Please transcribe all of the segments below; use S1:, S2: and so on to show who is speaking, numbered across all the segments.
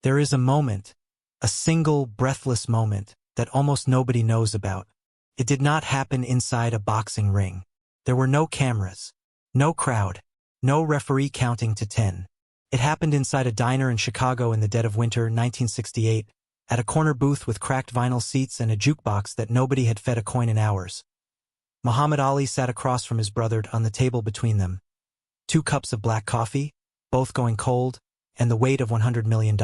S1: There is a moment, a single breathless moment, that almost nobody knows about. It did not happen inside a boxing ring. There were no cameras, no crowd, no referee counting to 10. It happened inside a diner in Chicago in the dead of winter, 1968, at a corner booth with cracked vinyl seats and a jukebox that nobody had fed a coin in hours. Muhammad Ali sat across from his brother on the table between them. 2 cups of black coffee, both going cold, and the weight of $100 million.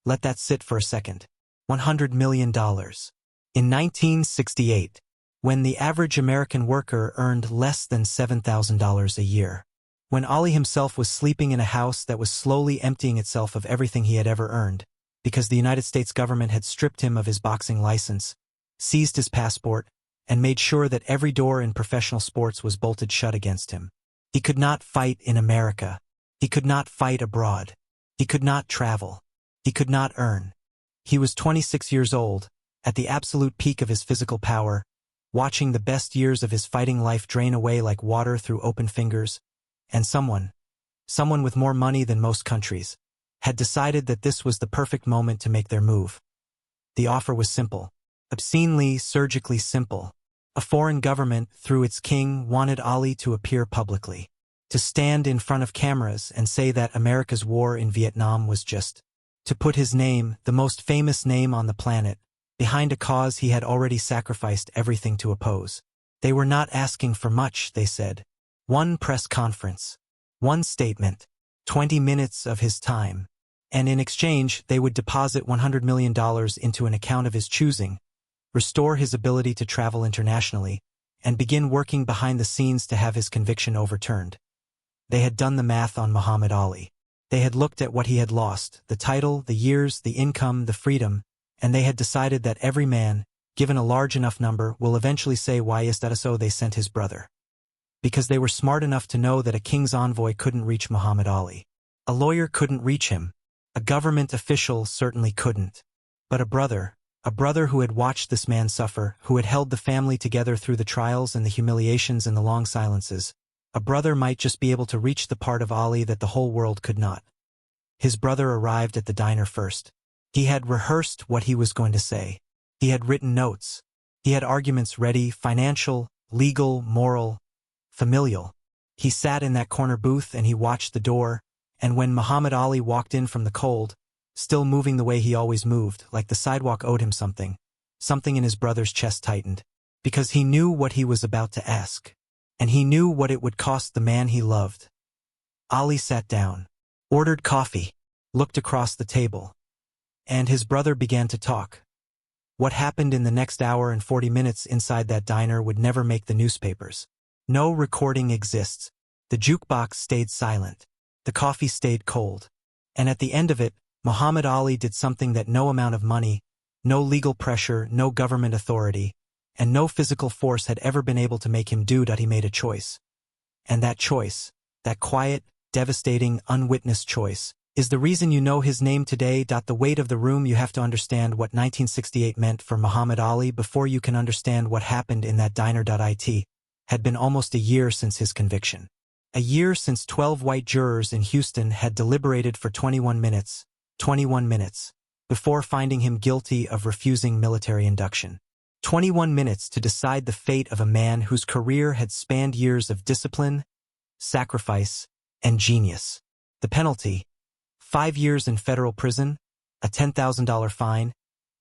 S1: Let that sit for a second. $100 million. In 1968, when the average American worker earned less than $7,000 a year. When Ali himself was sleeping in a house that was slowly emptying itself of everything he had ever earned, because the United States government had stripped him of his boxing license, seized his passport, and made sure that every door in professional sports was bolted shut against him. He could not fight in America. He could not fight abroad. He could not travel. He could not earn. He was 26 years old, at the absolute peak of his physical power, watching the best years of his fighting life drain away like water through open fingers, and someone with more money than most countries, had decided that this was the perfect moment to make their move. The offer was simple, obscenely, surgically simple. A foreign government, through its king, wanted Ali to appear publicly, to stand in front of cameras and say that America's war in Vietnam was just, to put his name, the most famous name on the planet, behind a cause he had already sacrificed everything to oppose. They were not asking for much, they said. 1 press conference, 1 statement, 20 minutes of his time, and in exchange they would deposit $100 million into an account of his choosing, restore his ability to travel internationally, and begin working behind the scenes to have his conviction overturned. They had done the math on Muhammad Ali. They had looked at what he had lost, the title, the years, the income, the freedom, and they had decided that every man, given a large enough number, will eventually say why is that so. They sent his brother. Because they were smart enough to know that a king's envoy couldn't reach Muhammad Ali. A lawyer couldn't reach him. A government official certainly couldn't. But a brother who had watched this man suffer, who had held the family together through the trials and the humiliations and the long silences, a brother might just be able to reach the part of Ali that the whole world could not. His brother arrived at the diner first. He had rehearsed what he was going to say. He had written notes. He had arguments ready, financial, legal, moral, familial. He sat in that corner booth and he watched the door, and when Muhammad Ali walked in from the cold, still moving the way he always moved, like the sidewalk owed him something in his brother's chest tightened, because he knew what he was about to ask, and he knew what it would cost the man he loved. Ali sat down, ordered coffee, looked across the table, and his brother began to talk. What happened in the next hour and 40 minutes inside that diner would never make the newspapers. No recording exists. The jukebox stayed silent. The coffee stayed cold. And at the end of it, Muhammad Ali did something that no amount of money, no legal pressure, no government authority, and no physical force had ever been able to make him do. He made a choice. And that choice, that quiet, devastating, unwitnessed choice, is the reason you know his name today. The weight of the room. You have to understand what 1968 meant for Muhammad Ali before you can understand what happened in that diner. It had been almost a year since his conviction. A year since 12 white jurors in Houston had deliberated for 21 minutes, before finding him guilty of refusing military induction. 21 minutes to decide the fate of a man whose career had spanned years of discipline, sacrifice, and genius. The penalty: 5 years in federal prison, a $10,000 fine,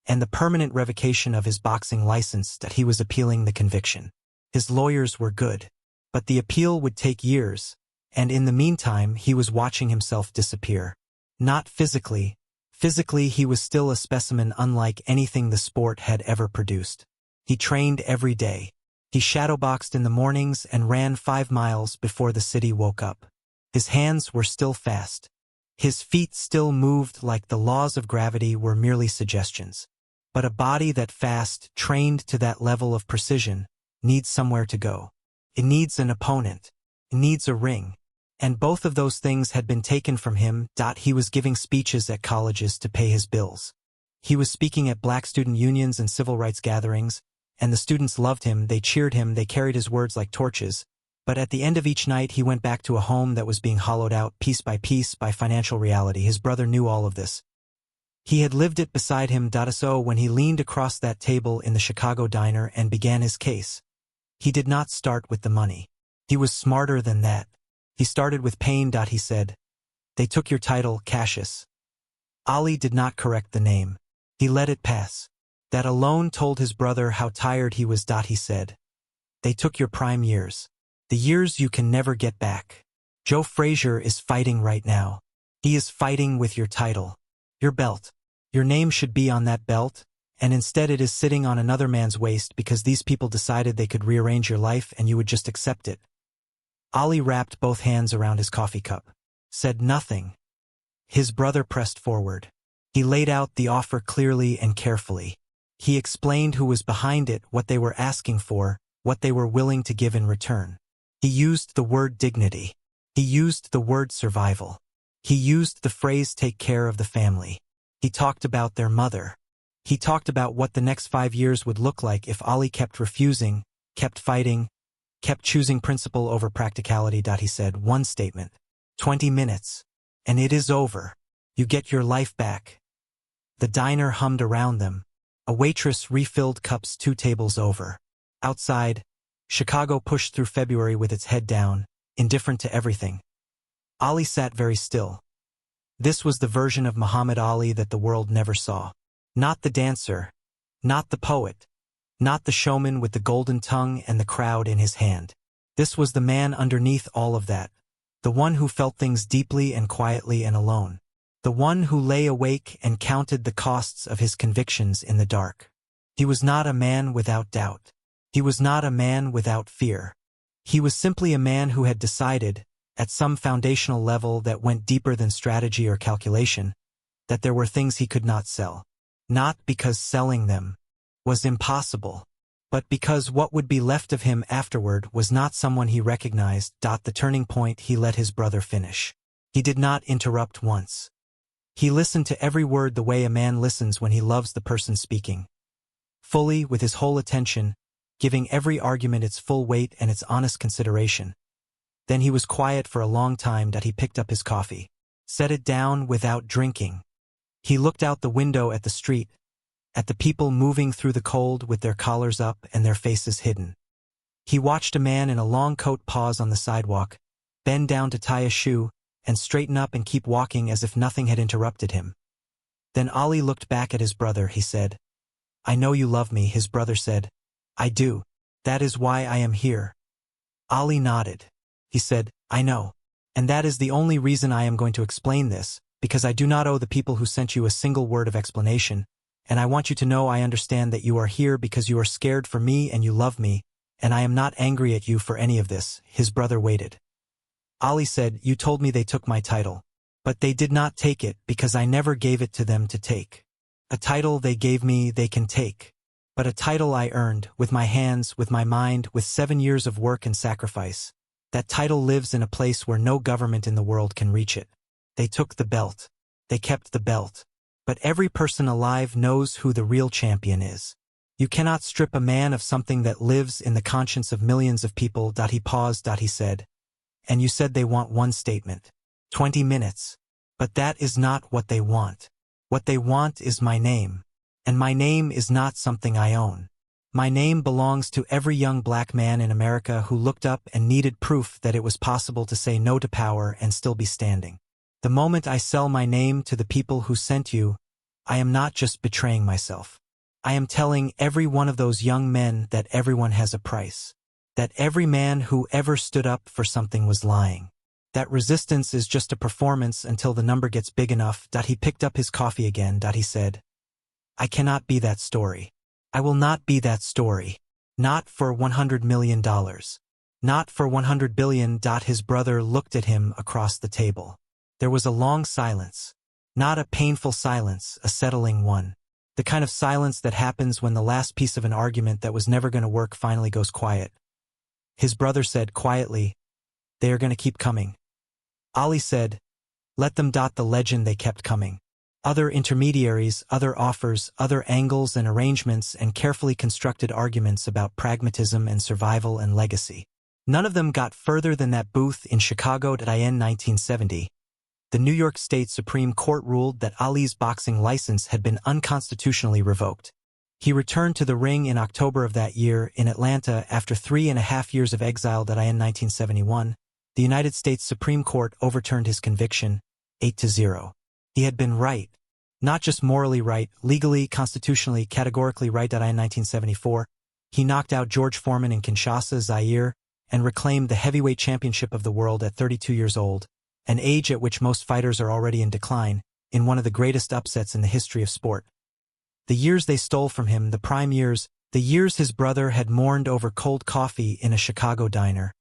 S1: and the permanent revocation of his boxing license. He was appealing the conviction. His lawyers were good, but the appeal would take years, and in the meantime he was watching himself disappear. Not physically. Physically he was still a specimen unlike anything the sport had ever produced. He trained every day. He shadowboxed in the mornings and ran 5 miles before the city woke up. His hands were still fast. His feet still moved like the laws of gravity were merely suggestions. But a body that fast, trained to that level of precision, needs somewhere to go. It needs an opponent. It needs a ring. And both of those things had been taken from him. He was giving speeches at colleges to pay his bills. He was speaking at black student unions and civil rights gatherings, and the students loved him, they cheered him, they carried his words like torches. But at the end of each night he went back to a home that was being hollowed out piece by financial reality. His brother knew all of this. He had lived it beside him. So when he leaned across that table in the Chicago diner and began his case, he did not start with the money. He was smarter than that. He started with pain. He said, "They took your title, Cassius." Ali did not correct the name. He let it pass. That alone told his brother how tired he was. He said, "They took your prime years. The years you can never get back. Joe Frazier is fighting right now. He is fighting with your title. Your belt. Your name should be on that belt, and instead it is sitting on another man's waist because these people decided they could rearrange your life and you would just accept it." Ali wrapped both hands around his coffee cup, said nothing. His brother pressed forward. He laid out the offer clearly and carefully. He explained who was behind it, what they were asking for, what they were willing to give in return. He used the word dignity. He used the word survival. He used the phrase take care of the family. He talked about their mother. He talked about what the next 5 years would look like if Ali kept refusing, kept fighting, kept choosing principle over practicality. He said one statement, 20 minutes, and it is over. You get your life back. The diner hummed around them. A waitress refilled cups 2 tables over. Outside, Chicago pushed through February with its head down, indifferent to everything. Ali sat very still. This was the version of Muhammad Ali that the world never saw. Not the dancer, not the poet, not the showman with the golden tongue and the crowd in his hand. This was the man underneath all of that, the one who felt things deeply and quietly and alone, the one who lay awake and counted the costs of his convictions in the dark. He was not a man without doubt. He was not a man without fear. He was simply a man who had decided, at some foundational level that went deeper than strategy or calculation, that there were things he could not sell. Not because selling them was impossible, but because what would be left of him afterward was not someone he recognized. The turning point. He let his brother finish. He did not interrupt once. He listened to every word the way a man listens when he loves the person speaking. Fully, with his whole attention, giving every argument its full weight and its honest consideration. Then he was quiet for a long time. He picked up his coffee, set it down without drinking. He looked out the window at the street, at the people moving through the cold with their collars up and their faces hidden. He watched a man in a long coat pause on the sidewalk, bend down to tie a shoe, and straighten up and keep walking as if nothing had interrupted him. Then Ali looked back at his brother. He said, "I know you love me." His brother said, "I do. That is why I am here." Ali nodded. He said, "I know. And that is the only reason I am going to explain this, because I do not owe the people who sent you a single word of explanation, and I want you to know I understand that you are here because you are scared for me and you love me, and I am not angry at you for any of this." His brother waited. Ali said, "You told me they took my title. But they did not take it because I never gave it to them to take. A title they gave me they can take. But a title I earned, with my hands, with my mind, with 7 years of work and sacrifice. That title lives in a place where no government in the world can reach it. They took the belt. They kept the belt. But every person alive knows who the real champion is. You cannot strip a man of something that lives in the conscience of millions of people." He paused. He said, "And you said they want one statement. 20 minutes. But that is not what they want. What they want is my name. And my name is not something I own. My name belongs to every young black man in America who looked up and needed proof that it was possible to say no to power and still be standing. The moment I sell my name to the people who sent you, I am not just betraying myself. I am telling every one of those young men that everyone has a price. That every man who ever stood up for something was lying. That resistance is just a performance until the number gets big enough." He picked up his coffee again. He said, "I cannot be that story. I will not be that story. Not for $100 million. Not for $100 billion." His brother looked at him across the table. There was a long silence. Not a painful silence, a settling one. The kind of silence that happens when the last piece of an argument that was never going to work finally goes quiet. His brother said quietly, "They are going to keep coming." Ali said, "Let them." The legend they kept coming. Other intermediaries, other offers, other angles and arrangements and carefully constructed arguments about pragmatism and survival and legacy. None of them got further than that booth in Chicago in 1970. The New York State Supreme Court ruled that Ali's boxing license had been unconstitutionally revoked. He returned to the ring in October of that year in Atlanta after 3.5 years of exile. In 1971, the United States Supreme Court overturned his conviction, 8-0. He had been right. Not just morally right, legally, constitutionally, categorically right. In 1974, he knocked out George Foreman in Kinshasa, Zaire, and reclaimed the heavyweight championship of the world at 32 years old, an age at which most fighters are already in decline, in one of the greatest upsets in the history of sport. The years they stole from him, the prime years, the years his brother had mourned over cold coffee in a Chicago diner,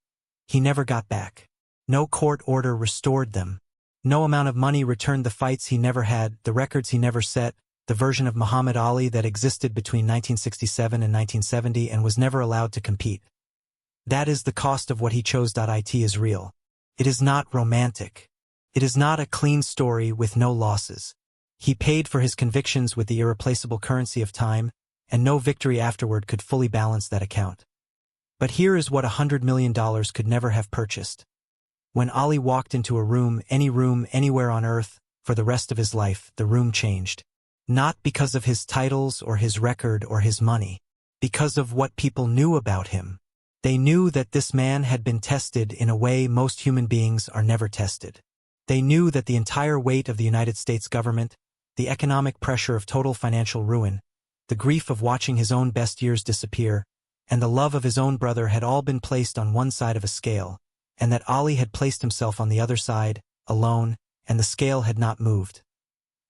S1: he never got back. No court order restored them. No amount of money returned the fights he never had, the records he never set, the version of Muhammad Ali that existed between 1967 and 1970 and was never allowed to compete. That is the cost of what he chose. It is real. It is not romantic. It is not a clean story with no losses. He paid for his convictions with the irreplaceable currency of time, and no victory afterward could fully balance that account. But here is what $100 million could never have purchased. When Ali walked into a room, anywhere on earth, for the rest of his life, the room changed. Not because of his titles or his record or his money, because of what people knew about him. They knew that this man had been tested in a way most human beings are never tested. They knew that the entire weight of the United States government, the economic pressure of total financial ruin, the grief of watching his own best years disappear, and the love of his own brother had all been placed on one side of a scale, and that Ali had placed himself on the other side, alone, and the scale had not moved.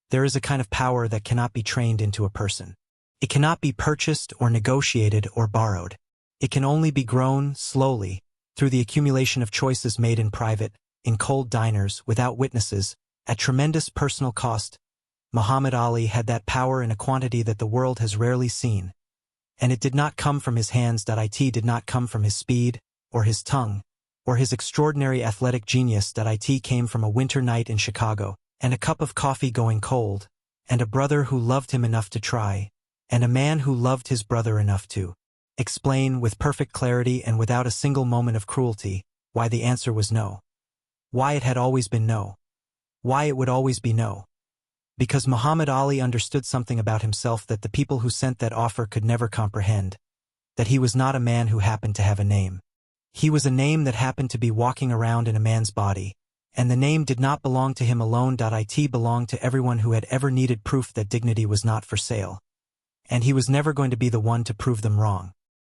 S1: There is a kind of power that cannot be trained into a person. It cannot be purchased or negotiated or borrowed. It can only be grown, slowly, through the accumulation of choices made in private, in cold diners, without witnesses, at tremendous personal cost. Muhammad Ali had that power in a quantity that the world has rarely seen. And it did not come from his hands. It did not come from his speed, or his tongue, or his extraordinary athletic genius. It came from a winter night in Chicago, and a cup of coffee going cold, and a brother who loved him enough to try, and a man who loved his brother enough to explain with perfect clarity and without a single moment of cruelty why the answer was no. Why it had always been no. Why it would always be no. Because Muhammad Ali understood something about himself that the people who sent that offer could never comprehend, that he was not a man who happened to have a name. He was a name that happened to be walking around in a man's body, and the name did not belong to him alone. It belonged to everyone who had ever needed proof that dignity was not for sale. And he was never going to be the one to prove them wrong.